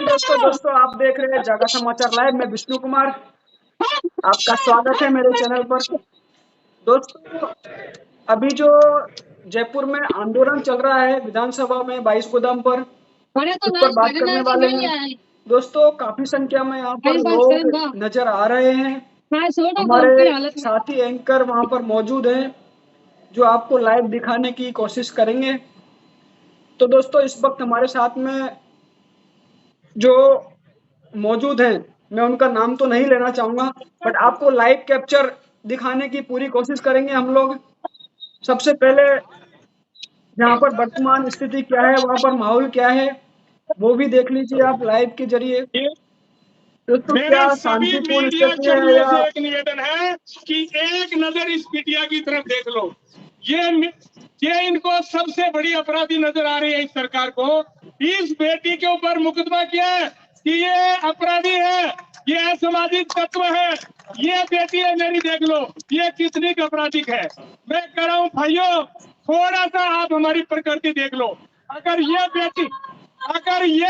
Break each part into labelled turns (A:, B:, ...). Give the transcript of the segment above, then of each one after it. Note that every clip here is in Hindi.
A: दोस्तों आप देख रहे हैं जगह समाचार लाइव में विष्णु कुमार। आपका स्वागत है मेरे चैनल पर। दोस्तों अभी जो जयपुर में आंदोलन चल रहा है विधानसभा में 22 गोदाम पर, उस पर बात करने वाले हैं। दोस्तों काफी संख्या में यहाँ पर लोग नजर आ रहे हैं। हमारे साथी एंकर वहाँ पर मौजूद हैं जो आपको लाइव दिखाने की कोशिश करेंगे। तो दोस्तों इस वक्त हमारे साथ में जो मौजूद हैं, मैं उनका नाम तो नहीं लेना चाहूंगा, बट आपको लाइव कैप्चर दिखाने की पूरी कोशिश करेंगे हम लोग। सबसे पहले यहाँ पर वर्तमान स्थिति क्या है, वहाँ पर माहौल क्या है, वो भी देख लीजिए आप लाइव के जरिए। दोस्तों क्या शांतिपूर्ण स्थिति है या
B: एक निवेदन है कि एक नजर इस मीडिया की तरफ देख लो। ये इनको सबसे बड़ी अपराधी नजर आ रही है इस सरकार को। इस बेटी के ऊपर मुकदमा किया है कि ये अपराधी है, ये असामाजिक तत्व है। ये बेटी है मेरी, देख लो ये कितनी आपराधिक है। मैं कह रहा हूँ भाइयों, थोड़ा सा आप हमारी प्रकृति देख लो। अगर ये बेटी अपराधी है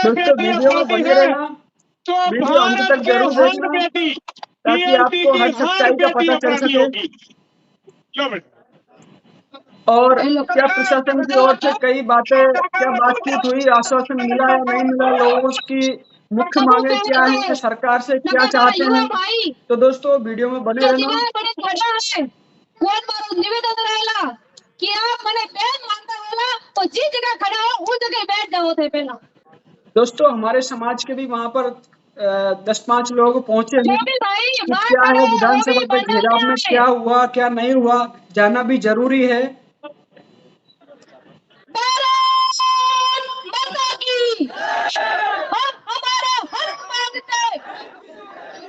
B: तो भारत के हर बेटी
A: ताकि आपको हर सच्चाई का पता चल सके। और क्या प्रशासन की ओर से कई बातें, क्या बातचीत हुई, आश्वासन मिला या नहीं मिला, लोगों की मुख्य मांगे क्या है, सरकार से क्या चाहते हैं। तो दोस्तों वीडियो में बने रहना।
C: कि आप मने बैठ मानता वाला तो जिस जगह खड़ा हो उस जगह बैठ जाओ थे पहला।
A: दोस्तों हमारे समाज के भी वहां पर 10-5 लोग पहुंचे हैं कि क्या है विधानसभा के घेराव में क्या हुआ क्या नहीं हुआ, जानना भी जरूरी है।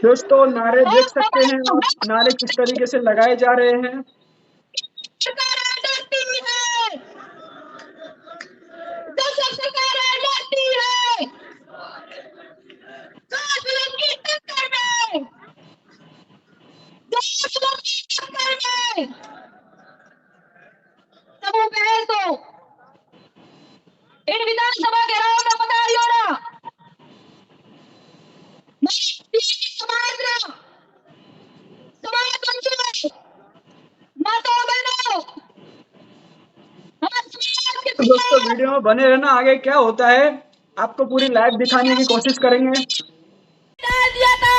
A: दोस्तों नारे देख सकते हैं, नारे किस तरीके से लगाए जा रहे हैं।
C: इन विधानसभा घेराव में बता रही हो ना,
A: तो दोस्तों वीडियो में बने रहना, आगे क्या होता है आपको पूरी लाइव दिखाने की कोशिश करेंगे।
C: दिया था,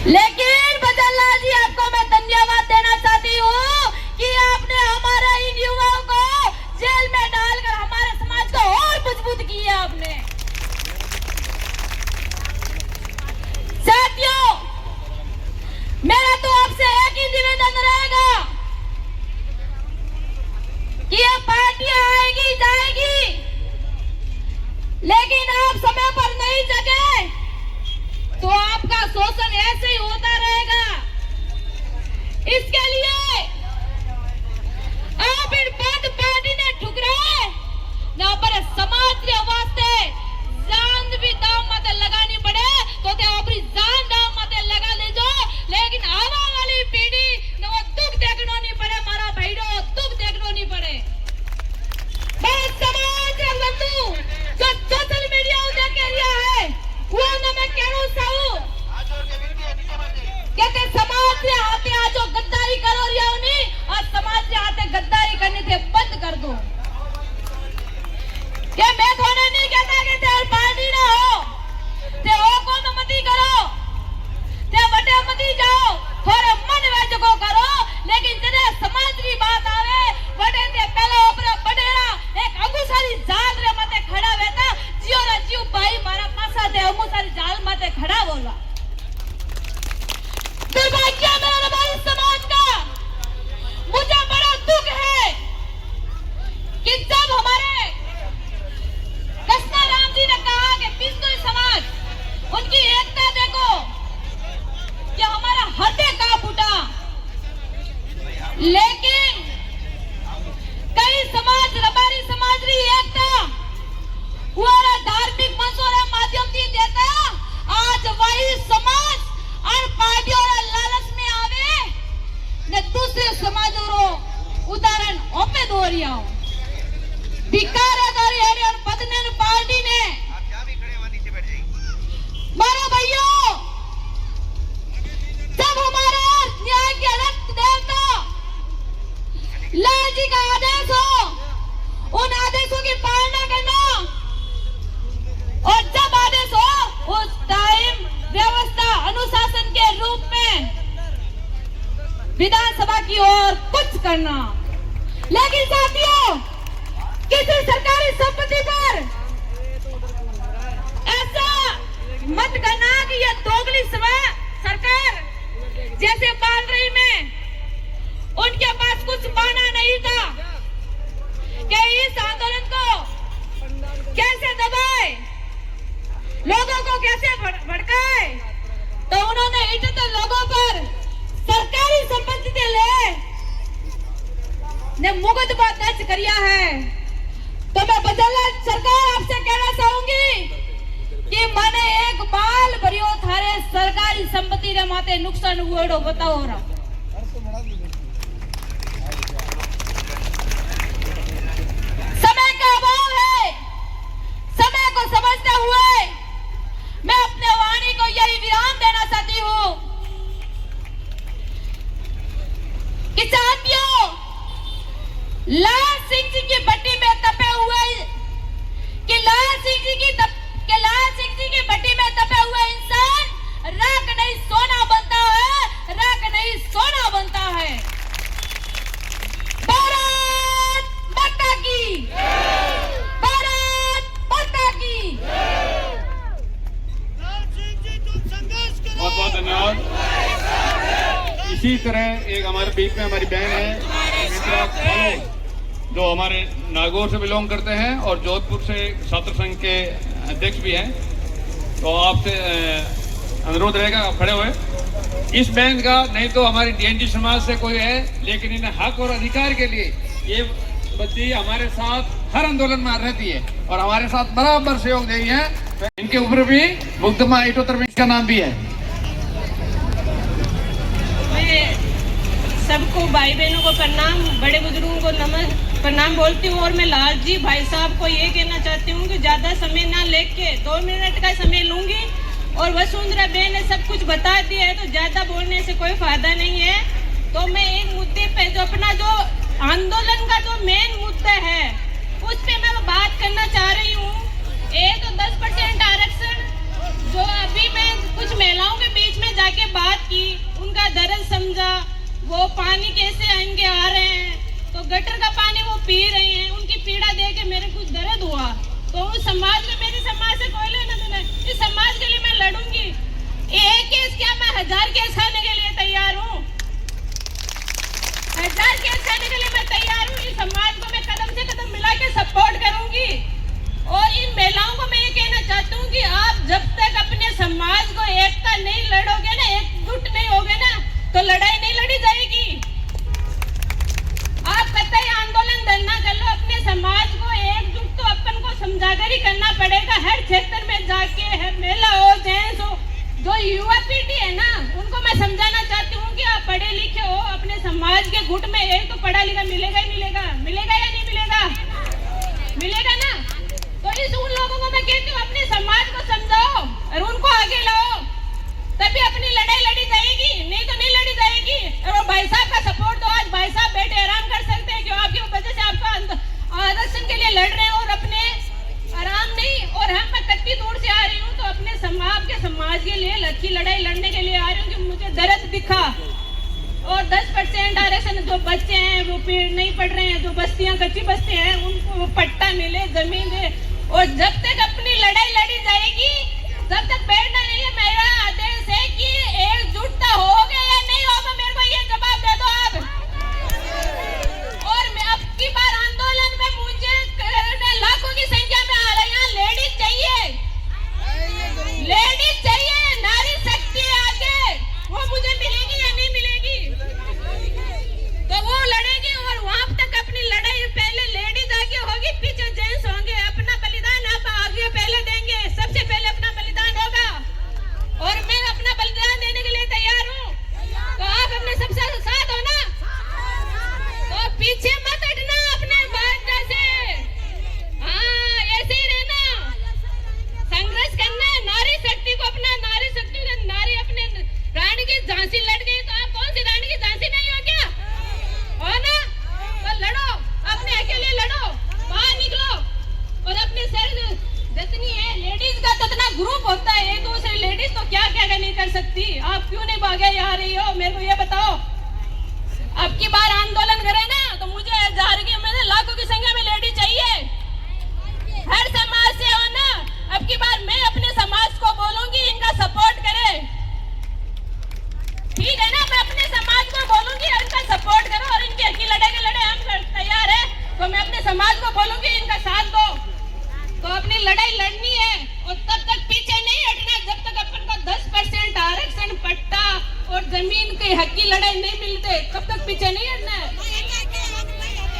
C: लेकिन बदलना जी आपको मैं धन्यवाद देना चाहती हूँ कि आपने हमारे इन युवाओं को जेल में डालकर हमारे समाज को और मजबूत किया आपने। साथियों मेरा तो आपसे एक ही निवेदन रहेगा कि ये पार्टियां आएगी जाएगी, लेकिन आप समय पर नहीं जगे तो आपका शोषण ऐसे ही होता रहेगा। इसके लिए आप इन बंद पार्टी ने ठुकराए ना पर समाज के वास्ते जान भी दाव मत लगानी पड़े तो ते अपनी जान दाव मत लगा ले जो, लेकिन आवा वाली पीढ़ी ने वो दुख देखना नहीं पड़े, मारा भाईडो दुख देखना नहीं पड़े। बस समाज के बंधु जो सोशल मीडिया उधर के रिया है वो न मैं कहूं साहू कहते समाज से आते आ जो गद्दारी करो रिया नहीं, और समाज से आते गद्दारी करने से बंद कर दो। क्या मैं थोड़े नहीं कहता कि ते पार्टी ना हो, ते हो को मती करो, ते वटे मती जाओ, थोड़े मन वेच को करो, लेकिन जरे समाज की बात आवे वटे ते पहले ऊपर बडेरा एक अंगुसारी जाल रे मते खड़ा वेता जियो रे जियो भाई मारा पासा ते अंगुसारी जाल मते खड़ा बोला। दुर्भाग्य मेरा हमारे समाज का, मुझे बड़ा दुख है कि जब हमारे कृष्णा राम जी ने कहा कि बिश्नोई समाज उनकी एकता देखो कि हमारा हृदय कांप उठा, लेकिन कई समाज रबारी समाज री एकता हुआ धार्मिक मंचों के माध्यम से देता, आज वही समाज और पार्टियों लालच में आवे विधानसभा की ओर कुछ करना। लेकिन साथियों, किसी सरकारी संपत्ति पर ऐसा मत करना कि यह दोगली सरकार जैसे बालरई में उनके पास कुछ पाना नहीं था कि इस आंदोलन को कैसे दबाए, लोगों को कैसे भड़काए। तो उन्होंने इतने लोगों पर सरकारी संपत्ति ने मुकदमा दर्ज किया है। तो मैं बदला सरकार आपसे कहना चाहूंगी कि मैंने एक बाल भरियो थारे सरकारी संपत्ति रे माते नुकसान हुएड़ो बताओ रहा। समय का अभाव है, समय को समझते हुए मैं अपने वाणी को यही विराम देना चाहती हूँ कि साथियों, लाल सिंह जी की भट्टी में तपे हुए लाल सिंह जी की भट्टी में तपे हुए इंसान राख नहीं सोना बनता है, राख नहीं सोना बनता है। भारत माता की, भारत माता की।
B: बहुत बहुत धन्यवाद। इसी तरह एक हमारे बीच में हमारी बहन है जो हमारे नागौर से बिलोंग करते हैं और जोधपुर से छात्र संघ के अध्यक्ष भी हैं। तो आपसे अनुरोध रहेगा आप खड़े हुए। इस बहन का नहीं तो हमारी डीएनटी समाज से कोई है, लेकिन इन्हें हक और अधिकार के लिए ये बच्ची हमारे साथ हर आंदोलन में रहती है और हमारे साथ बराबर सहयोग दे रही है। तो इनके ऊपर भी मुकदमा 78 का नाम भी है।
D: सबको भाई बहनों को प्रणाम, बड़े बुजुर्गों को प्रणाम बोलती हूँ। और मैं लाल जी भाई साहब को ये कहना चाहती हूँ कि ज्यादा समय ना लेके 2 मिनट का समय लूंगी और वसुंधरा बहन ने सब कुछ बता दिया है, तो ज्यादा बोलने से कोई फायदा नहीं है। तो मैं एक मुद्दे पे जो अपना जो आंदोलन का जो मेन मुद्दा है उस पे मैं बात करना चाह रही हूँ। एक तो 10% आरक्षण जो अभी मैं कुछ महिलाओं के बीच में जाके बात की, उनका दर्द समझा, वो पानी कैसे आएंगे आ रहे हैं, तो गटर का पानी वो पी रहे हैं, उनकी पीड़ा देख के मेरे कुछ दर्द हुआ। तो उस समाज में, मेरी समाज से कोई लेना देना, इस समाज के लिए मैं लड़ूंगी। एक केस क्या, मैं 1000 केस खाने के लिए तैयार हूँ, 1000 केस खाने के लिए मैं तैयार हूँ। इस समाज को मैं कदम से कदम मिला के सपोर्ट करूंगी। और इन महिलाओं को मैं ये कहना चाहती हूँ कि आप जब तक अपने समाज को एकता नहीं लड़ोगे ना, एकजुट नहीं होगे ना, तो लड़ाई नहीं लड़ी जाएगी। आप कतई आंदोलन धरना कर लो, अपने समाज को एकजुट तो अपन को समझाकर ही करना पड़ेगा। हर क्षेत्र में जाके है, महिला हो जेंट्स हो, जो युवा पीढ़ी है ना, उनको मैं समझाना चाहती हूँ कि आप पढ़े लिखे हो, अपने समाज के गुट में एक तो पढ़ा लिखा मिलेगा ही मिलेगा, मिलेगा या नहीं मिलेगा, मिलेगा ना। तो इस उन लोगों को मैं कहती हूँ अपने समाज को समझाओ और उनको आगे लाओ, तभी अपनी लड़ाई लड़ी जाएगी, नहीं तो नहीं लड़ी जाएगी। और भाई साहब का सपोर्ट दो, आज भाई साहब बैठे आराम कर सकते हैं, क्यों आपकी वजह से आपका आरक्षण के लिए लड़ रहे हैं और अपने आराम नहीं। और हम मैं कत्ती दूर से आ रही हूँ, तो अपने समाज के लिए लड़की लड़ाई लड़ने के लिए आ रही हूँ कि मुझे दर्द दिखा। और 10% आरक्षण जो बच्चे हैं वो नहीं पढ़ रहे हैं, जो बस्तियां कच्ची बस्ती हैं, उनको पट्टा मिले, जमीन दे। और जब तक अपनी लड़ाई लड़ी जाएगी तब तक बैठना नहीं है। मेरा आदेश है कि एकजुटता होगा या नहीं होगा, मेरे को ये जवाब दे दो आप। और मैं अब की बार आंदोलन में मुझे लाखों की संख्या में आ रही है, लेडीज चाहिए, लेडीज चाहिए, नारी शक्ति आगे, वो मुझे मिलेगी या नहीं मिलेगी, तो वो लड़ेगी। और वहां तक अपनी लड़ाई पहले लेडीज आगे होगी, पीछे जेंट्स होंगे। अपना बलिदान आप आगे पहले देंगे, सबसे पहले अपना बलिदान होगा। और मैं अपना बलिदान देने के लिए तैयार हूँ, तो आप अपने सबसे साथ हो ना, तो पीछे मत हटना अपने बात से। हाँ, ऐसे ही रहना, संघर्ष करना। नारी शक्ति को अपना, नारी शक्ति को, नारी अपने रानी की झांसी लड़ गई, तो आप कौन सी रानी की झांसी नहीं हो क्या, हो ना। तो लड़ो, अपने अकेले लड़ो, बाहर निकलो। और अपने सर जितनी है लेडीज का तो इतना ग्रुप होता है, एक दूसरे लेडीज तो क्या क्या नहीं कर सकती। आप क्यों नहीं भागे आ रही हो, मेरे को ये बताओ। अब की बार आंदोलन करें ना तो मुझे हजार की मैंने लाखों की संख्या में लेडी चाहिए, हर समाज से हो ना। अब की बार मैं अपने समाज को बोलूंगी इनका सपोर्ट करे, ठीक है ना। मैं अपने समाज को बोलूंगी इनका सपोर्ट करो और इनकी हक की लड़ाई के लड़े हम तैयार है। तो मैं अपने समाज को बोलूंगी इनका साथ दो। तो अपनी लड़ाई लड़नी है और तब तक पीछे नहीं हटना जब तक अपन को 10% आरक्षण, पट्टा और जमीन के हक की लड़ाई नहीं मिलते, तब तक पीछे नहीं हटना है।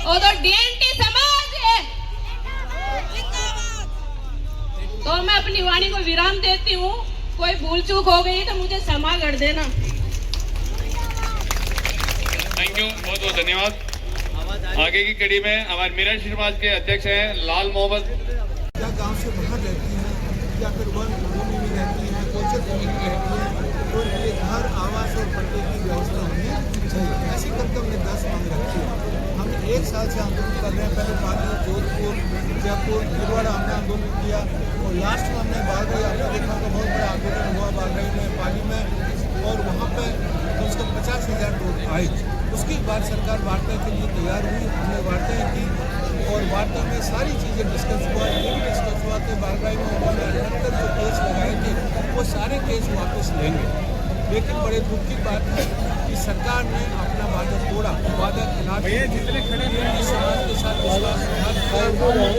D: और तो डीएनटी समाज है। तो मैं अपनी वाणी को विराम देती हूँ। कोई भूल चूक हो गई तो मुझे क्षमा कर देना।
E: थैंक यू, बहुत बहुत धन्यवाद। आगे की कड़ी में हमारे मीरा समाज के अध्यक्ष हैं लाल मोहम्मद।
F: क्या गांव से बाहर रहती हैं या फिर वन भूमि में रहती हैं, कोचर भूमि में रहती हैं, तो ये घर, आवास और पट्टे की व्यवस्था होनी चाहिए। ऐसी करके हमने 10 मांग रखी है। हम 1 साल से आंदोलन कर रहे हैं। पहले पाली, जोधपुर, जयपुर, भीलवाड़ा हमने आंदोलन किया और लास्ट में हमने बारगढ़, आपने देखा तो बहुत बड़ा आंदोलन हुआ बारगढ़ में, पाली में, और वहाँ पर कम से कम 50,000 लोग आए। उसके बाद सरकार वार्ता के लिए तैयार हुई। हमने वार्ता की और वार्ता में सारी चीज़ें डिस्कस हुआ। ये भी डिस्कस हुआ कि बारगढ़ में उन्होंने 78 जो केस लगाए थे वो सारे केस वापस लेंगे। लेकिन बड़े दुख की बात है कि सरकार ने अपना वादा तोड़ा, वादा खिलाफ समाज के साथ विश्वासघात किया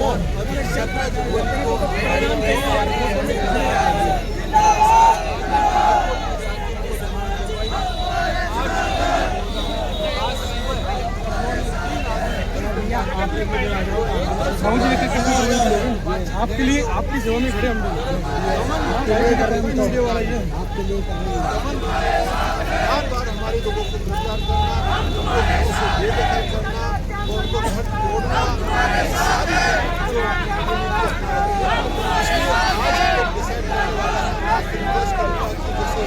F: और अभी 17 जनवरी को
G: आपके लिए, आपकी सेवा में खड़े हम लोग।
F: बार बार हमारे लोगों को गिरफ्तार करना, उनको घरों से बेदखल करना और उनको घर तोड़ना, सारी जो इसलिए आज हम लोग डिसाइड करने वाला है। आज रिक्वेस्ट करता है कि जैसे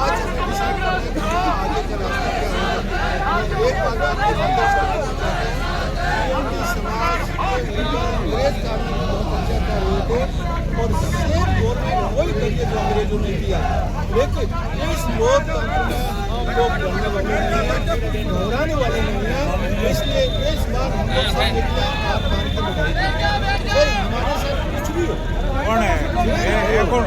F: आज डिसाइड करना है कि आगे का रास्ता क्या होगा। एक बार आपके बातों से समाज अंग्रेज कानून को बहुत अच्छा कर रहे थे और सेम गवर्नमेंट वही करिए जो अंग्रेजों ने किया। लेकिन इस लोकतंत्र में हम लोग बढ़ने वाले नहीं हैं, घबराने वाले नहीं हैं। इसलिए इस बार हम लोग सब निकले, आप मान के बताइए हमारे साथ कुछ भी हो।
G: कौन है ये कौन?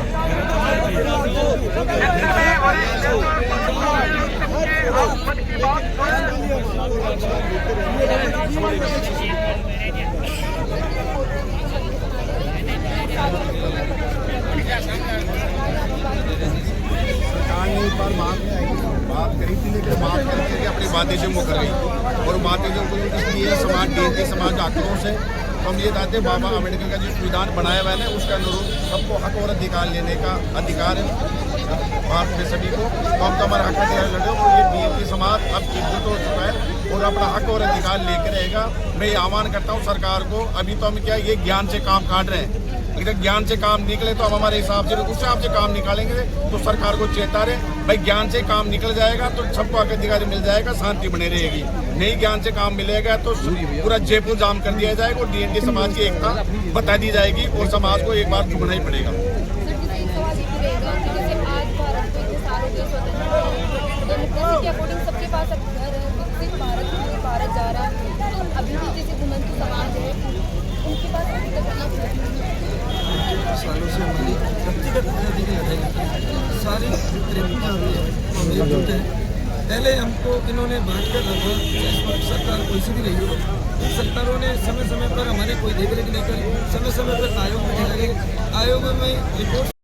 F: सरकार ने एक बार बात करी थी, लेकिन बात करके अपनी बातें जो वो कर गई और बातें जो इसलिए समाज डीएनटी समाज डॉक्टरों से तो हम ये चाहते हैं बाबा अम्बेडकर का जो संविधान बनाया हुआ है ना उसका अनुरूप सबको हक और अधिकार लेने का अधिकार है भारत में सभी को। तो हम तो हमारा हक अधिकार लड़े और ये डीएनटी समाज अब एकजुट हो चुका है और अपना हक और अधिकार लेकर रहेगा। मैं ये आह्वान करता हूँ सरकार को, अभी तो हम क्या ये ज्ञान से काम काट रहे हैं, अगर ज्ञान से काम निकले तो हम हमारे हिसाब से उस हिसाब से काम निकालेंगे। तो सरकार को चेता रहे भाई ज्ञान से काम निकल जाएगा तो सबको हक अधिकार मिल जाएगा, शांति बनी रहेगी। नहीं ज्ञान से काम मिलेगा तो पूरा जयपुर जाम कर दिया जाएगा और डीएनटी समाज की एकता बता दी जाएगी और समाज को एक बार झुकना ही पड़ेगा।
H: सबके पास घर है, भारत जा रहा है, अभी भी जैसे घुमंतु समाज है उनके पास
I: सालों से हमारी व्यक्तिगत आज़ादी की लड़ाई सारी क्रांतियाँ हुई है। हम एकजुट हैं। पहले हमको इन्होंने बांट कर रखा, सरकार कोई सी भी रही हो, सरकारों ने समय समय पर हमारे कोई देख रेख नहीं करी, समय समय पर आयोग बैठे लगे, आयोग में रिपोर्ट